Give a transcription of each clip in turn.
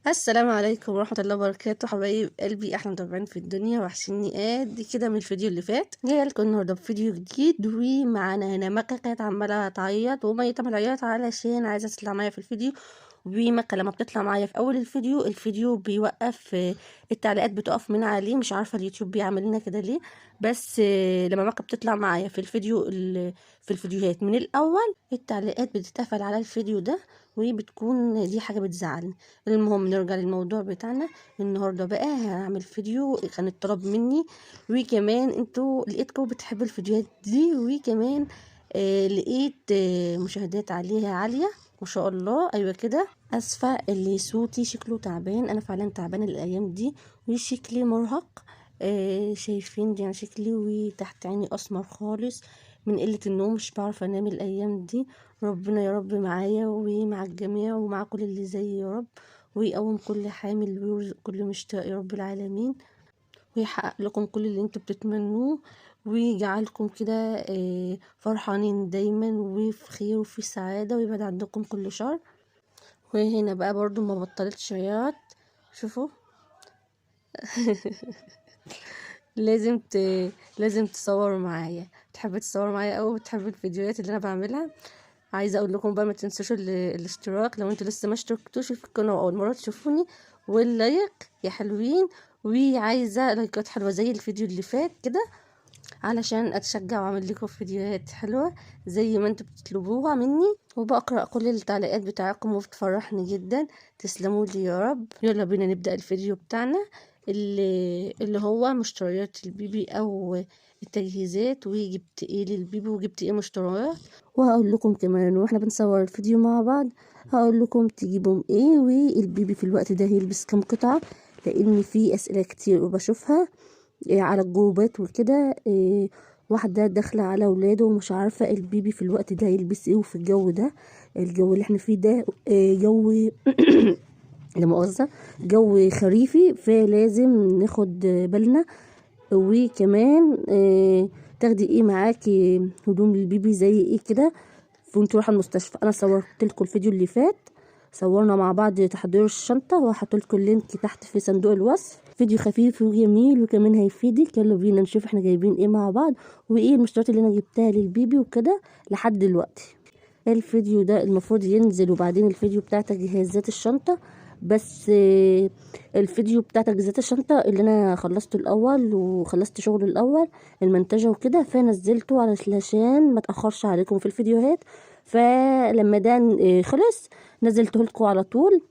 السلام عليكم ورحمة الله وبركاته، حبايب قلبي، احلى متابعين في الدنيا. وحشني قد كده من الفيديو اللي فات. جايه لكم النهارده بفيديو جديد، ومعانا هنا مكة كانت عماله تعيط وميتة من العياط علشان عايزه تطلع معايا في الفيديو. ومكة لما بتطلع معايا في اول الفيديو بيوقف، التعليقات بتقف من عليه. مش عارفه اليوتيوب بيعمل لنا كده ليه. بس لما مكة بتطلع معايا في في الفيديوهات من الاول، التعليقات بتتقفل على الفيديو ده، وبتكون دي حاجه بتزعلني. المهم نرجع للموضوع بتاعنا. النهارده بقى هعمل فيديو كان اتطلب مني، وكمان انتوا لقيتكم بتحبوا الفيديوهات دي، وكمان لقيت مشاهدات عليها عالية ما شاء الله. ايوه كده. اسفة اللي صوتي شكله تعبان، انا فعلا تعبانة الايام دي وشكلي مرهق. شايفين دي يعني شكلي، وتحت عيني اسمر خالص من قلة النوم، مش بعرف انام الايام دي. ربنا يا رب معايا ومع الجميع ومع كل اللي زي يا رب، ويقوم كل حامل ويرزق كل مشتاق يا رب العالمين، ويحقق لكم كل اللي انتوا بتتمنوه، ويجعلكم كده فرحانين دايما وفي خير وفي سعادة، ويبعد عندكم كل شر. وهنا بقى برضو ما بطلتش عياط. شوفوا. لازم ت... لازم تصوروا معايا. بتحب تصوروا معايا او بتحب الفيديوهات اللي انا بعملها. عايزه اقول لكم بقى ما تنسوش الاشتراك لو انتوا لسه ما اشتركتوش في القناه اول مره تشوفوني، واللايك يا حلوين. وعايزه لايكات حلوه زي الفيديو اللي فات كده، علشان اتشجع واعمل لكم فيديوهات حلوه زي ما انتوا بتطلبوها مني. وبقرا كل التعليقات بتاعكم وبتفرحني جدا. تسلموا لي يا رب. يلا بينا نبدا الفيديو بتاعنا، اللي هو مشتريات البيبي او التجهيزات، وجبت ايه للبيبي وجبت ايه مشتريات. وهقول لكم كمان واحنا بنصور الفيديو مع بعض، هقول لكم تجيبهم ايه، والبيبي في الوقت ده هيلبس كام قطعه، لان في اسئله كتير وبشوفها على الجروبات وكده. واحدة داخلة على ولاده ومش عارفة البيبي في الوقت ده يلبس ايه، وفي الجو ده، الجو اللي احنا فيه ده جو لا مؤاخذة، جو خريفي، فلازم ناخد بالنا. وكمان تاخدي ايه معاكي هدوم للبيبي زي ايه كده وانت رايحه المستشفى. انا صورت لكم الفيديو اللي فات، صورنا مع بعض تحضير الشنطه، وهحط لكم اللينك تحت في صندوق الوصف. فيديو خفيف وجميل وكمان هيفيدك. يلا بينا نشوف احنا جايبين ايه مع بعض، وايه المشتريات اللي انا جبتها للبيبي وكده لحد دلوقتي. الفيديو ده المفروض ينزل وبعدين الفيديو بتاع تجهيزات الشنطة. بس الفيديو بتاع تجهيزات الشنطة اللي انا خلصته الاول وخلصت شغل الاول المنتجة وكده، فنزلته علشان ما تأخرش عليكم في الفيديوهات. فلما ده خلص نزلته لكم على طول،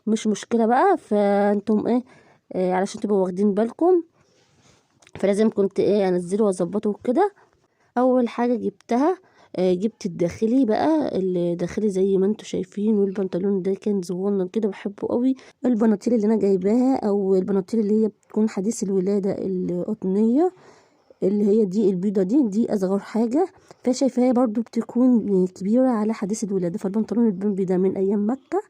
مش مشكلة بقى. فانتم ايه علشان تبقوا واخدين بالكم، فلازم كنت ايه انزله واظبطه وكده. اول حاجه جبتها جبت الداخلي بقى، الداخلي زي ما انتوا شايفين، والبنطلون ده كان صغنن كده بحبه قوي. البناطيل اللي انا جايباها او البناطيل اللي هي بتكون حديث الولاده القطنيه، اللي هي دي البيضه دي اصغر حاجه، فشايفاها برضو بتكون كبيره على حديث الولاده. فالبنطلون البنبي ده من ايام مكه،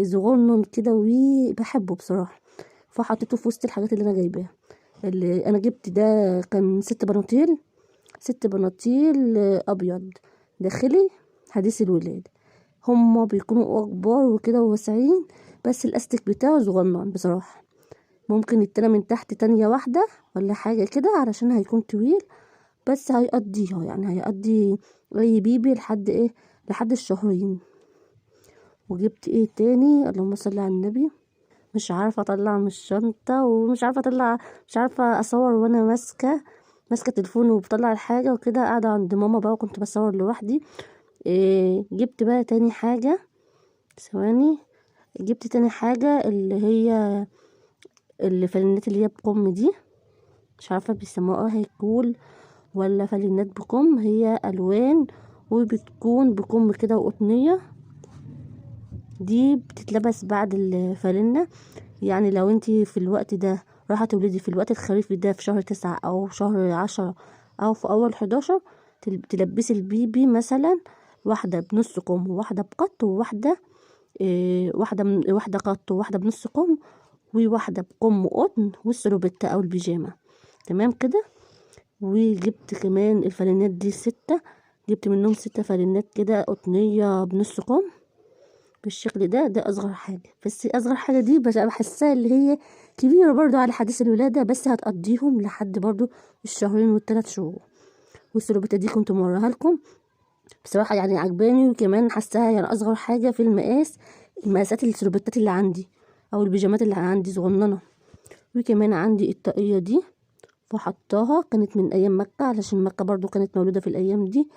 صغنن كده وبحبه بصراحه، فحطيته في وسط الحاجات اللي انا جايباها. اللي انا جبت ده كان 6 بناطيل، 6 بناطيل ابيض داخلي حديث الولاد. هما بيكونوا اكبر وكده وواسعين، بس الاستك بتاعه صغنن بصراحه. ممكن يتنى من تحت تانية واحده ولا حاجه كده علشان هيكون طويل، بس هيقضيها يعني هيقضي اي بيبي لحد ايه، لحد الشهرين. وجبت ايه تاني، اللهم صل على النبي، مش عارفه اطلع من الشنطه ومش عارفه اطلع، مش عارفه اصور وانا ماسكه تليفون وبطلع الحاجه وكده. قاعده عند ماما بقى وكنت بصور لوحدي. جبت بقى تاني حاجه، ثواني، جبت تاني حاجه اللي هي الفانلات اللي هي بكم دي، مش عارفه بيسموها هيكول ولا فانلات بكم، هي الوان وبتكون بكم كده وقطنيه. دي بتتلبس بعد الفانلة، يعني لو انتي في الوقت ده رايحة تولدي في الوقت الخريفي ده في شهر 9 او شهر 10 او في اول 11، تلبسي البيبي مثلا واحدة بنص كم وواحدة بقط وواحدة واحدة قط وواحدة بنص كم وواحدة بكم قطن والسلوبتة او البيجامة. تمام كده. وجبت كمان الفانلات دي 6، جبت منهم 6 فانلات كده قطنية بنص كم بالشكل ده اصغر حاجه. بس اصغر حاجه دي بحسها اللي هي كبيره برضو على حديث الولاده، بس هتقضيهم لحد برضو الشهرين وال3 شهور. والسلوبيتا دي كنت موريها لكم بصراحه، يعني عجباني، وكمان حاساها يعني اصغر حاجه في المقاسات السلوبيتات اللي عندي او البيجامات اللي عندي صغننه. وكمان عندي الطاقيه دي فحطاها، كانت من ايام مكه، علشان مكه برضو كانت مولوده في الايام دي،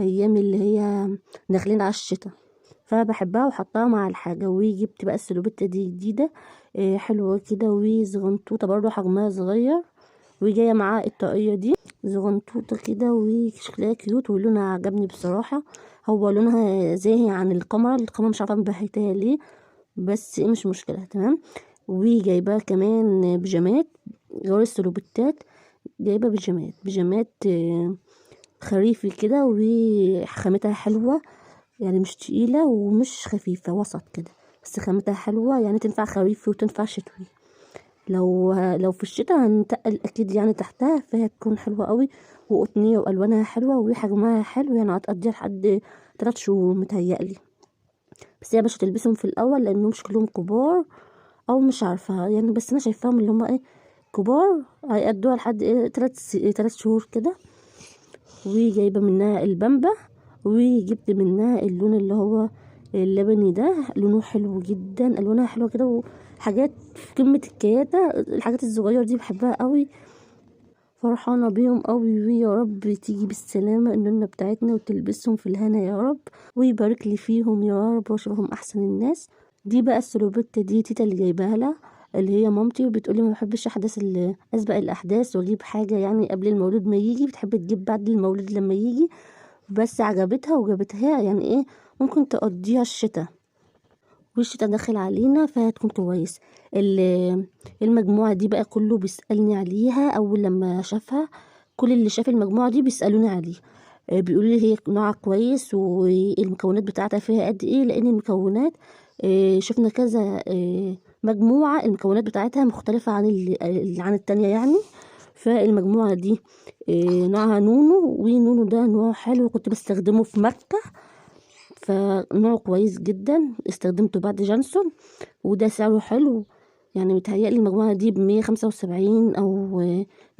ايام اللي هي داخلين على الشتاء، فبحبها وحطها مع الحاجه. وجبت بقى السلوبيتا دي جديده حلوه كده وزغنطوطه برضو حجمها صغير، وجايه معاه الطاقيه دي زغنطوطه كده وشكلها كيوت ولونها عجبني بصراحه. هو لونها زاهي عن القمر مش عارفه مبهتها ليه، بس مش مشكله تمام. وجايبه كمان بيجامات غير السلوبيتات، جايبه بيجامات خريفي كده وخامتها حلوه، يعني مش تقيله ومش خفيفه، وسط كده، بس خامتها حلوه، يعني تنفع خريفي وتنفع شتوي. لو في الشتاء هنتقل اكيد يعني تحتها، فهي تكون حلوه قوي وقطنيه والوانها حلوه وحجمها حلو، يعني هتقضيها لحد 3 شهور متهيألي. بس هي مش هتلبسهم في الاول لانهم شكلهم كبار، او مش عارفه يعني، بس انا شايفاهم اللي هم ايه كبار، هيقضوها لحد ايه 3 شهور كده. وجايبه منها البامبا، وجبت منها اللون اللي هو اللبني ده، لونه حلو جدا، الوانها حلوه كده، وحاجات في قمه الكياده. الحاجات الصغيره دي بحبها قوي، فرحانه بيهم قوي، ويا رب تيجي بالسلامه النونه بتاعتنا وتلبسهم في الهنا يا رب، ويبارك لي فيهم يا رب واشوفهم احسن الناس. دي بقى السلوبيتا دي تيتا اللي جايباها لها، اللي هي مامتي، وبتقولي ما بحبش اسبق الاحداث واجيب حاجه يعني قبل المولود ما يجي، بتحب تجيب بعد المولود لما يجي. بس عجبتها وجابتها، يعني ايه ممكن تقضيها الشتاء، والشتاء داخل علينا فهتكون كويس. المجموعة دي بقى كله بيسألني عليها، أول لما شافها كل اللي شاف المجموعة دي بيسألوني عليها، بيقولوا لي هي نوعها كويس والمكونات بتاعتها فيها قد ايه، لأن المكونات شفنا كذا مجموعة المكونات بتاعتها مختلفة عن التانية يعني. فالمجموعة دي نوعها نونو، ونونو ده نوع حلو كنت بستخدمه في مكة، فنوع كويس جدا، استخدمته بعد جانسون، وده سعره حلو، يعني متهيألي المجموعة دي ب175 أو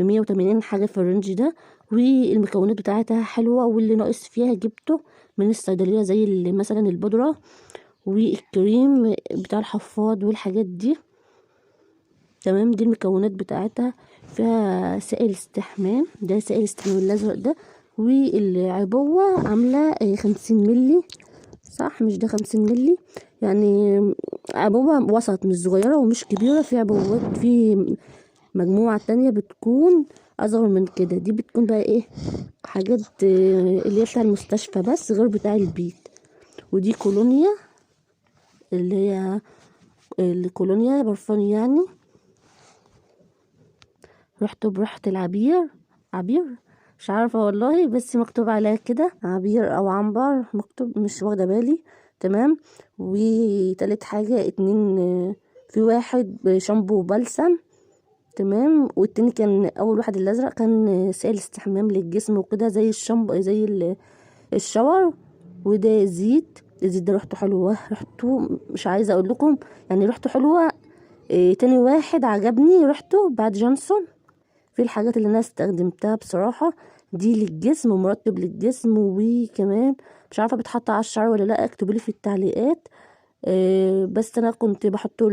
ب180 حاجة في الرينج ده. والمكونات بتاعتها حلوة، واللي ناقص فيها جبته من الصيدلية زي مثلا البودرة والكريم بتاع الحفاض والحاجات دي تمام. دي المكونات بتاعتها، فيها سائل استحمام، ده سائل استحمام الأزرق ده، والعبوة عاملة 50 ملي، صح مش ده 50 ملي يعني، عبوة وسط مش صغيرة ومش كبيرة. في عبوات في مجموعة تانية بتكون أصغر من كده، دي بتكون بقى ايه حاجات اللي هي بتاع المستشفى بس غير بتاع البيت. ودي كولونيا، اللي هي الكولونيا برفان يعني، ريحته بريحة عبير مش عارفة والله، بس مكتوب عليها كده عبير او عنبر، مكتوب مش واخدة بالي تمام. وتالت حاجة 2 في 1 شامبو بلسم تمام، والتاني كان اول واحد الازرق كان سائل استحمام للجسم وكده زي الشامبو زي الشاور. وده الزيت ده ريحته حلوة، ريحته مش عايزة اقول لكم يعني ريحته حلوة. تاني واحد عجبني ريحته بعد جونسون. في الحاجات اللي انا استخدمتها بصراحة دي للجسم ومرطب للجسم، وكمان مش عارفة بتحط على الشعر ولا لا، اكتبولي في التعليقات. بس انا كنت بحطه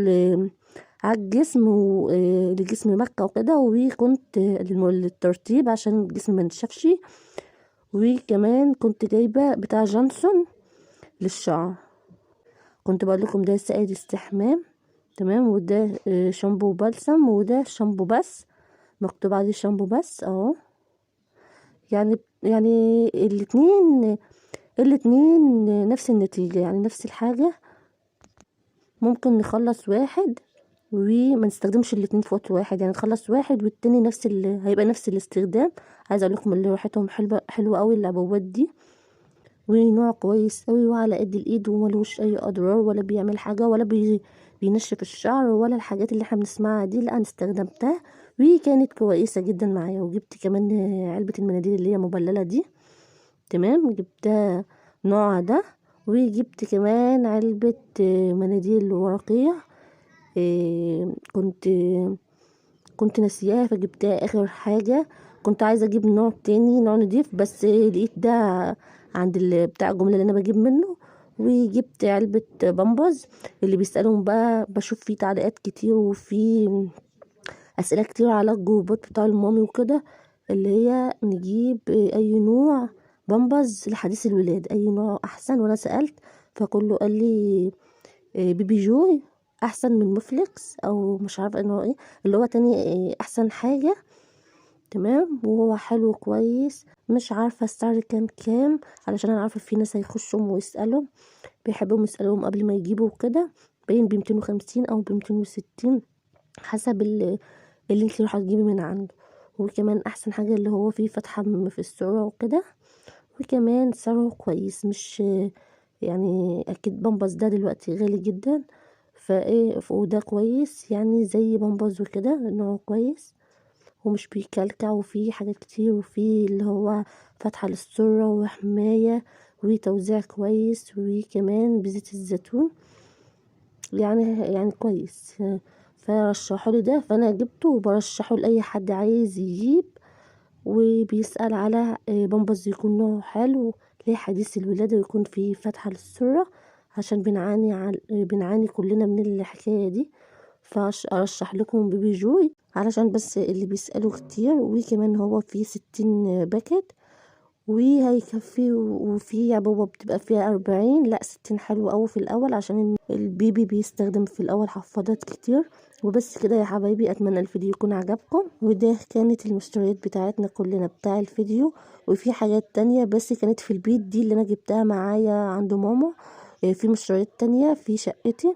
على الجسم لجسم مكة وكده، وكنت للترطيب عشان الجسم ما ينشفش. وكمان كنت جايبة بتاع جونسون للشعر، كنت بقول لكم ده سائل استحمام تمام، وده شامبو بلسم، وده شامبو بس مكتوب عليه شامبو بس اهو. يعني الاتنين نفس النتيجة، يعني نفس الحاجة. ممكن نخلص واحد وما نستخدمش الاتنين في وقت واحد، يعني نخلص واحد والتاني هيبقى نفس الاستخدام. عايزه اقول لكم اللي ريحتهم حلوه قوي العبوات دي، ونوع كويس قوي وعلى قد الايد وملوش اي اضرار ولا بيعمل حاجه ولا بينشف الشعر ولا الحاجات اللي احنا بنسمعها دي. لا انا استخدمتها وكانت كويسه جدا معايا. وجبت كمان علبه المناديل اللي هي مبلله دي تمام، جبتها نوع ده، وجبت كمان علبة مناديل ورقية. كنت ناسياها فجبتها اخر حاجة. كنت عايزة اجيب نوع تاني، نوع نضيف، بس لقيت ده عند بتاع الجملة اللي انا بجيب منه. وجبت علبة بامبرز. اللي بيسألهم بقى بشوف فيه تعليقات كتير وفي اسئلة كتير على الجروبات بتاع المامي وكده، اللي هي نجيب اي نوع بامبرز لحديث الولادة، اي نوع احسن. وانا سألت فكله قال لي بيبي جوي احسن من مفلكس، او مش عارفه انه ايه اللي هو تاني احسن حاجه. تمام، وهو حلو كويس. مش عارفه السعر كان كام، علشان انا عارفه في ناس هيخشوا ويسالوا، بيحبوا يسالوهم قبل ما يجيبوا كده. باين ب250 او ب260 حسب اللي انت راح تجيبي من عنده. وكمان احسن حاجه اللي هو فيه فتحه في السعر وكده. وكمان سعره كويس، مش يعني اكيد بامباز ده دلوقتي غالي جدا، فايه وده كويس يعني زي بامباز وكده، نوعه كويس ومش بيكلكع، وفيه حاجات كتير، وفيه اللي هو فتحة للسرة وحماية وتوزيع كويس، وكمان بزيت الزيتون يعني كويس. فرشحولي ده، فانا جبته وبرشحه لاي حد عايز يجيب وبيسأل على بامبرز يكون نوعه حلو لحديث الولادة ويكون فيه فتحة للسرة، عشان بنعاني كلنا من الحكاية دي. فأرشح لكم بيبي جوي علشان بس اللي بيسألوا كتير. وكمان هو فيه 60 باكت وهيكفي، وفي عبوة بتبقى فيها 40، لا 60 حلو اوي في الاول، عشان البيبي بيستخدم في الاول حفاضات كتير. وبس كده يا حبايبي، اتمنى الفيديو يكون عجبكم. وده كانت المشتريات بتاعتنا كلنا بتاع الفيديو. وفي حاجات تانية بس كانت في البيت، دي اللي انا جبتها معايا عند ماما. في مشتريات تانية في شقتي.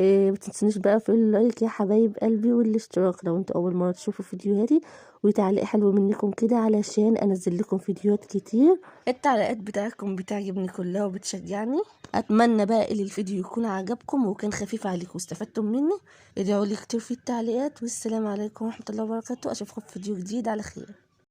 متنسونيش بقى في اللايك يا حبايب قلبي، والاشتراك لو انتوا اول مرة تشوفوا فيديوهاتي، وتعليق حلو منكم كده علشان انزل لكم فيديوهات كتير. التعليقات بتاعتكم بتعجبني كلها وبتشجعني. اتمنى بقى ان الفيديو يكون عجبكم وكان خفيف عليكم واستفدتم منه. ادعوا لي كتير في التعليقات، والسلام عليكم ورحمة الله وبركاته. اشوفكم في فيديو جديد على خير.